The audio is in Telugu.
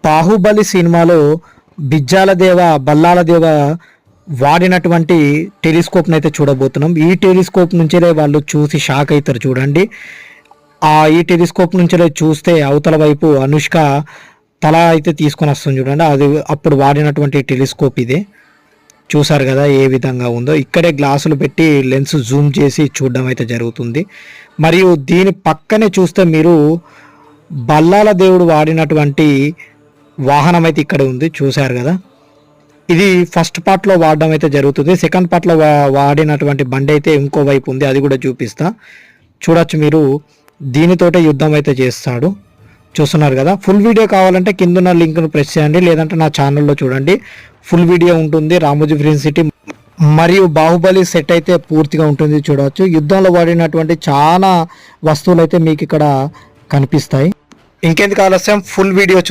బాహుబలి సినిమాలో బిజ్జాల దేవ బల్లాల దేవ వాడినటువంటి టెలిస్కోప్ని అయితే చూడబోతున్నాం. ఈ టెలిస్కోప్ నుంచే వాళ్ళు చూసి షాక్ అవుతారు. చూడండి, ఈ టెలిస్కోప్ నుంచే చూస్తే అవతల వైపు అనుష్క తల అయితే తీసుకొని వస్తుంది. చూడండి, అది అప్పుడు వాడినటువంటి టెలిస్కోప్ ఇదే. చూసారు కదా ఏ విధంగా ఉందో. ఇక్కడే గ్లాసులు పెట్టి లెన్స్ జూమ్ చేసి చూడడం అయితే జరుగుతుంది. మరియు దీని పక్కనే చూస్తే మీరు బల్లాల దేవుడు వాడినటువంటి వాహనం అయితే ఇక్కడ ఉంది. చూశారు కదా, ఇది ఫస్ట్ పార్ట్లో వాడడం అయితే జరుగుతుంది. సెకండ్ పార్ట్లో వాడినటువంటి బండి అయితే ఇంకో వైపు ఉంది, అది కూడా చూపిస్తా. చూడొచ్చు మీరు, దీనితోటే యుద్ధం అయితే చేస్తాడు. చూస్తున్నారు కదా. ఫుల్ వీడియో కావాలంటే కింద లింక్ను ప్రెస్ చేయండి, లేదంటే నా ఛానల్లో చూడండి, ఫుల్ వీడియో ఉంటుంది. రామోజీ ఫిలిం సిటీ మరియు బాహుబలి సెట్ అయితే పూర్తిగా ఉంటుంది. చూడవచ్చు, యుద్ధంలో వాడినటువంటి చాలా వస్తువులు అయితే మీకు ఇక్కడ కనిపిస్తాయి. ఇంకెందుకు ఆలస్యం, ఫుల్ వీడియో